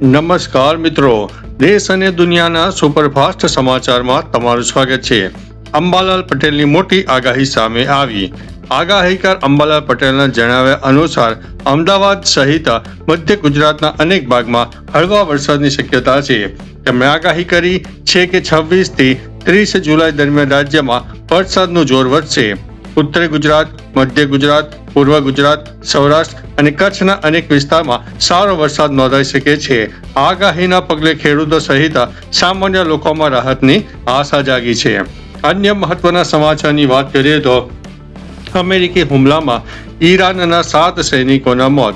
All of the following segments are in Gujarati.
નમસ્કાર મિત્રો, દેશ અને દુનિયાના સુપરફાસ્ટ સમાચારમાં તમારું સ્વાગત છે. અંબાલાલ પટેલની મોટી આગાહી સામે આવી. આગાહીકાર અંબાલાલ પટેલના જણાવ્યા અનુસાર અમદાવાદ સહિત મધ્ય ગુજરાતના અનેક ભાગમાં હળવા વરસાદની શક્યતા છે. તેમણે આગાહી કરી છે કે 26 થી 30 જુલાઈ દરમિયાન રાજ્યમાં વરસાદનું જોર વધશે. ઉત્તર ગુજરાત, મધ્ય ગુજરાત, પૂર્વ ગુજરાત, સૌરાષ્ટ્ર અને કચ્છના અનેક વિસ્તારમાં સારો વરસાદ નોંધાઈ શકે છે. આગાહીના પગલે ખેડૂતો સહિત સામાન્ય લોકોમાં રાહતની આશા જાગી છે. અન્ય મહત્વના સમાચારની વાત કરીએ તો અમેરિકી હુમલામાં ઈરાનના 7 સૈનિકોના મોત.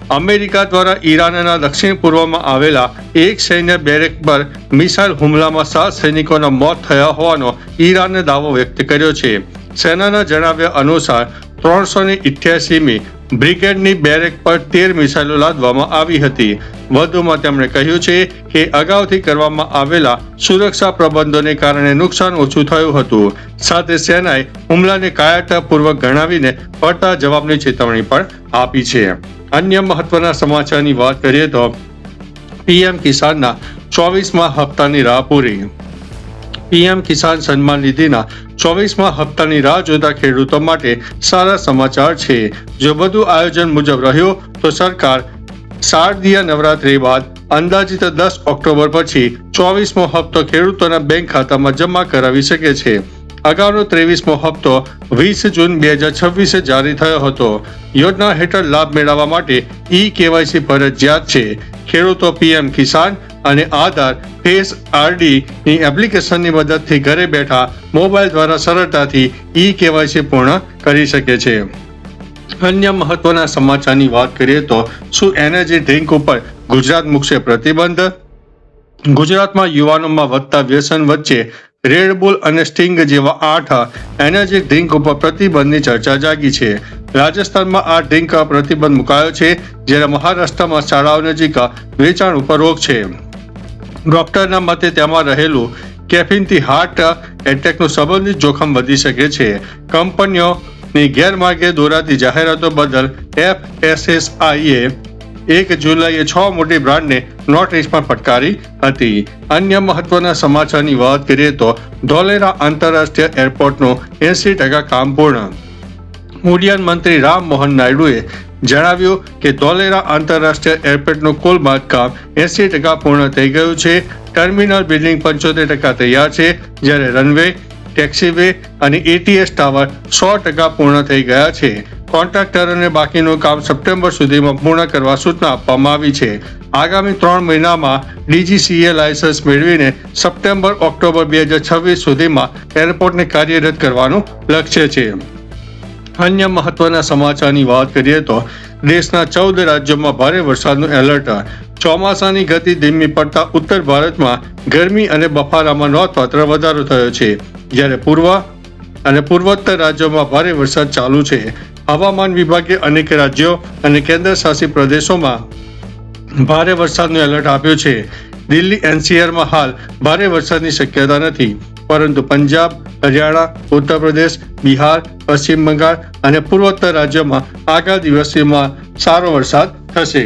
અમેરિકા દ્વારા ઈરાનના દક્ષિણ પૂર્વમાં આવેલા એક સૈન્ય બેરેક પર મિસાઇલ હુમલામાં 7 સૈનિકોના મોત થયા હોવાનો ઈરાને દાવો વ્યક્ત કર્યો છે. સેનાના જણાવ્યા અનુસાર 388મી બ્રિગેડની બેરેક પર 13 મિસાઇલો લાદવામાં આવી હતી. વધુમાં તેમણે કહ્યું છે કે અગાઉથી કરવામાં આવેલા સુરક્ષા પ્રબંધોને કારણે નુકસાન ઓછું થયું હતું. સાથે સેનાએ હુમલાને કાયરતાપૂર્વક ગણાવીને પડતા જવાબની ચેતવણી પણ આપી છે. અન્ય મહત્વના સમાચારની વાત કરીએ તો પીએમ કિસાનના 24મા હપ્તાની રાહ પૂરી. પીએમ કિસાન સન્માન નિધિના 24મા હપ્તાની રાહ જોતા ખેડૂતો માટે સારા સમાચાર છે. જો બધું આયોજન મુજબ રહ્યું તો સરકાર શારદીય નવરાત્રી બાદ અંદાજિત 10 ઓક્ટોબર પછી 24મો હપ્તો ખેડૂતોના બેંક ખાતામાં જમા કરાવી શકે છે. અગાઉનો 23મો હપ્તો 20 જૂન 2026 જારી થયો હતો. યોજના હેઠળ લાભ મેળવવા માટે ઈ-કેવાયસી ફરજિયાત છે. ખેડૂતો પીએમ કિસાન અને આધાર ફેસ આરડી ની એપ્લિકેશનની મદદથી ઘરે બેઠા મોબાઈલ દ્વારા સરળતાથી ઈ-કેવાયસી પૂર્ણ કરી શકે છે. અન્ય મહત્વના સમાચારની વાત કરીએ તો શું એનર્જી ડ્રિંક ઉપર ગુજરાત મૂકશે પ્રતિબંધ? ગુજરાતમાં યુવાનોમાં વધતા વ્યસન વચ્ચે રેડબુલ અને સ્ટિંગ જેવા 8 એનર્જી ડ્રિંક ઉપર પ્રતિબંધની ચર્ચા જાગી છે. રાજસ્થાનમાં આ ડ્રિંક પ્રતિબંધ મુકાયો છે, જ્યારે મહારાષ્ટ્રમાં શાળાઓ નજીક વેચાણ ઉપર રોક છે. ડોક્ટરના મતે તેમાં રહેલું કેફીનથી હાર્ટ એટેકનું સંબંધિત જોખમ વધી શકે છે. કંપનીઓની ગેરમાર્ગે દોરાતી જાહેરાતો બદલ FSSAIએ 1 જુલાઈએ 6 મોટી બ્રાન્ડને નોટિસ પણ ફટકારી હતી. અન્ય મહત્વના સમાચારની વાત કરીએ તો ધોલેરા આંતરરાષ્ટ્રીય એરપોર્ટનું 80% કામ પૂર્ણ. ઉડ્ડયન મંત્રી રામ મોહન નાયડુએ જણાવ્યું કે ધોલેરા આંતરરાષ્ટ્રીય એરપોર્ટનું કુલ બાંધકામ 80% પૂર્ણ થઈ ગયું છે. ટર્મિનલ બિલ્ડિંગ 75% તૈયાર છે, જ્યારે રનવે, ટેક્સીવે અને ATS ટાવર 100% પૂર્ણ થઈ ગયા છે. કોન્ટ્રાક્ટરોને બાકીનું કામ સપ્ટેમ્બર સુધીમાં પૂર્ણ કરવા સૂચના આપવામાં આવી છે. આગામી 3 મહિનામાં DGCA લાયસન્સ મેળવીને સપ્ટેમ્બર-ઓક્ટોબર 2026 સુધીમાં એરપોર્ટને કાર્યરત કરવાનું લક્ષ્ય છે. અન્ય મહત્વના સમાચારની વાત કરીએ તો દેશના 14 રાજ્યોમાં ભારે વરસાદનું એલર્ટ. ચોમાસાની ગતિ ધીમી પડતા ઉત્તર ભારતમાં ગરમી અને બફારામાં નોંધપાત્ર વધારો થયો છે, જ્યારે પૂર્વ અને પૂર્વોત્તર રાજ્યોમાં ભારે વરસાદ ચાલુ છે. હવામાન વિભાગે અનેક રાજ્યો અને કેન્દ્ર શાસિત પ્રદેશોમાં ભારે વરસાદનું એલર્ટ આપ્યું છે. દિલ્હી NCRમાં હાલ ભારે વરસાદની શક્યતા નથી, પરંતુ પંજાબ, હરિયાણા, ઉત્તર પ્રદેશ, બિહાર, પશ્ચિમ બંગાળ અને પૂર્વોત્તર રાજ્યોમાં આગામી દિવસોમાં સારો વરસાદ થશે.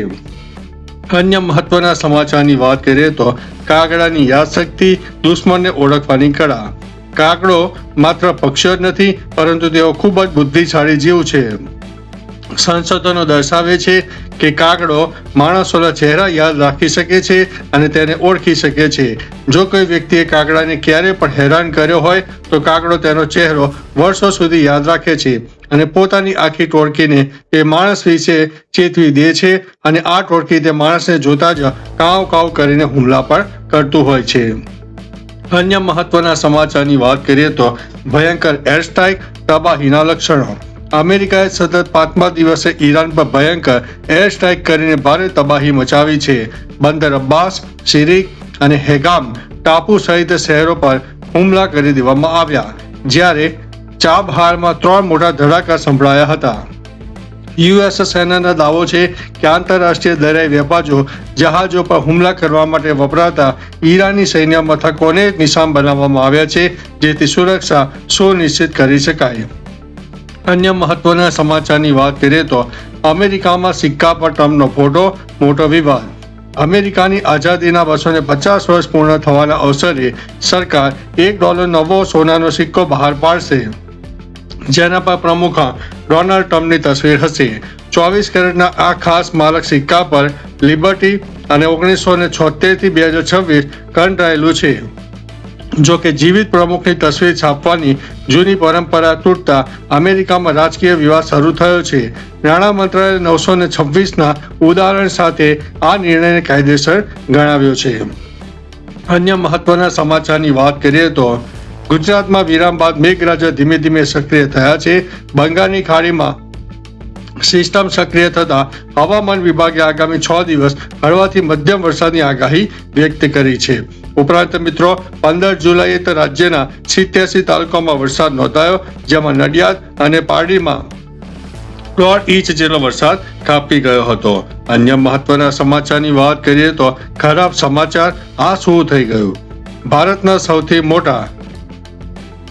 અન્ય મહત્વના સમાચારની વાત કરીએ તો કાગડાની યાદશક્તિ, દુશ્મનને ઓળખવાની કળા. કાગડો માત્ર પક્ષીઓ જ નથી, પરંતુ તેઓ ખૂબ જ બુદ્ધિશાળી જીવ છે. સંશોધનો દર્શાવે છે કે કાગડો માણસોના ચહેરા યાદ રાખી શકે છે અને તેને ઓળખી શકે છે. જો કોઈ વ્યક્તિએ કાગડાને ક્યારેય પણ હેરાન કર્યો હોય તો કાગડો તેનો ચહેરો વર્ષો સુધી યાદ રાખે છે અને પોતાની આખી ટોળકીને તે માણસ વિશે ચેતવી દે છે, અને આ ટોળકી તે માણસને જોતા જ કાવ કાવ કરીને હુમલા પણ કરતું હોય છે. અન્ય મહત્વના સમાચારની વાત કરીએ તો ભયંકર એર સ્ટ્રાઇક, તબાહીના લક્ષણો. અમેરિકાએ સતત 5મા દિવસે ઈરાન પર ભયંકર એર સ્ટ્રાઇક કરીને ભારે તબાહી મચાવી છે. બંદર અબ્બાસ, શિરીક અને હેગામ ટાપુ સહિત શહેરો પર હુમલા કરી દેવામાં આવ્યા, જ્યારે ચાબહારમાં 3 મોટા ધડાકા સંભળાયા હતા. US સેનાનો દાવો છે કે આંતરરાષ્ટ્રીય દરિયાઈ જહાજો પર હુમલા કરવા માટે વપરાતા ઈરાની સૈન્ય મથકોને નિશાન બનાવવામાં આવ્યા છે, જેથી સુરક્ષા સુનિશ્ચિત કરી શકાય. અન્ય મહત્વના સમાચારની વાત કરીએ તો અમેરિકામાં સિક્કા પર ટ્રમ્પનો ફોટો, મોટો વિવાદ. અમેરિકાની આઝાદીના 250 વર્ષ પૂર્ણ થવાના અવસરે સરકાર $1 નવો સોનાનો સિક્કો બહાર પાડશે, જેના પર પ્રમુખ ડોનાલ્ડ ટ્રમ્પની તસવીર હશે. 24 કેરેટના આ ખાસ સ્મારક સિક્કા પર લિબર્ટી અને 1976 થી 2026 કંડારાયેલું છે. જો કે જીવિત પ્રમુખની તસવીર છાપવાની જૂની પરંપરા તૂટતા અમેરિકામાં રાજકીય વિવાદ શરૂ થયો છે. નાણાં મંત્રાલયે 926ના ઉદાહરણ સાથે આ નિર્ણયને કાયદેસર ગણાવ્યો છે. અન્ય મહત્વના સમાચારની વાત કરીએ તો ગુજરાતમાં વિરામ બાદ મેઘરાજા ધીમે ધીમે સક્રિય થયા છે. બંગાળની ખાડીમાં સિસ્ટમ સક્રિય થતા હવામાન વિભાગે આગામી 6 દિવસ હળવાથી મધ્યમ વરસાદની આગાહી વ્યક્ત કરી છે. ઉપરાંત મિત્રો 15 જુલાઈએ તો રાજ્યના 87 તાલુકામાં વરસાદ નોંધાયો, જેમાં નડિયાદ અને પારડીમાં 1.5 ઇંચ જેટલો વરસાદ ખાબકી ગયો હતો. અન્ય મહત્વના સમાચારની વાત કરીએ તો ખરાબ સમાચાર આ શું થઈ ગયું. ભારતના સૌથી મોટા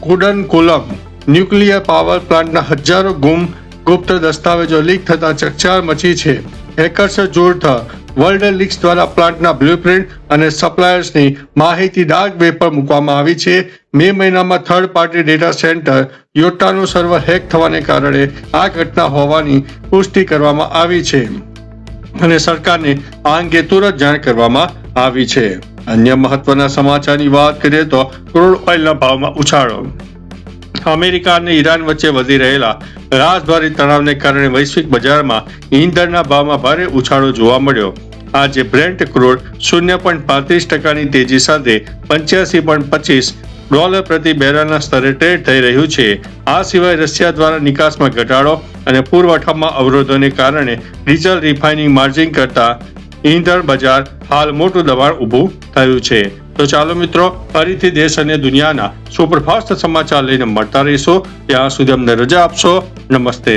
કુડનકુલમ ન્યુક્લિયર પાવર પ્લાન્ટના હજારો ગુપ્ત દસ્તાવેજો લીક થતા ચકચાર મચી છે. હેકર્સ જૂથ વર્લ્ડ લીક્સ દ્વારા પ્લાન્ટના બ્લુપ્રિન્ટ અને સપ્લાયર્સની માહિતી ડાર્ક વેબ પર મૂકવામાં આવી છે. મે મહિનામાં થર્ડ પાર્ટી ડેટા સેન્ટર યોટાનું સર્વર હેક થવાને કારણે આ ઘટના હોવાની પુષ્ટિ કરવામાં આવી છે અને સરકારને આ અંગે તુરંત જાણ કરવામાં આવી છે. અન્ય મહત્વના સમાચારની વાત કરીએ તો ક્રૂડ ઓઇલના ભાવમાં ઉછાળો. અમેરિકા અને ઈરાન વચ્ચે વધી રહેલા રાજદ્વારી તણાવને કારણે વૈશ્વિક બજારમાં ઈંધણના ભાવમાં ભારે ઉછાળો જોવા મળ્યો. આજે બ્રેન્ટ ક્રૂડ 0.35%ની તેજી સાથે $85.25 પ્રતિ બેરલના સ્તરે ટ્રેડ થઈ રહ્યું છે. આ સિવાય રશિયા દ્વારા નિકાસમાં ઘટાડો અને પુરવઠામાં અવરોધોને કારણે ડીઝલ રિફાઇનિંગ માર્જિન કરતા ઈંધણ બજાર હાલ મોટું દબાણ ઊભું થયું છે. તો ચાલો મિત્રો, ફરીથી દેશ અને દુનિયાના સુપરફાસ્ટ સમાચાર લઈને મળતા રહીશું. ત્યાં સુધી અમને રજા આપશો. નમસ્તે.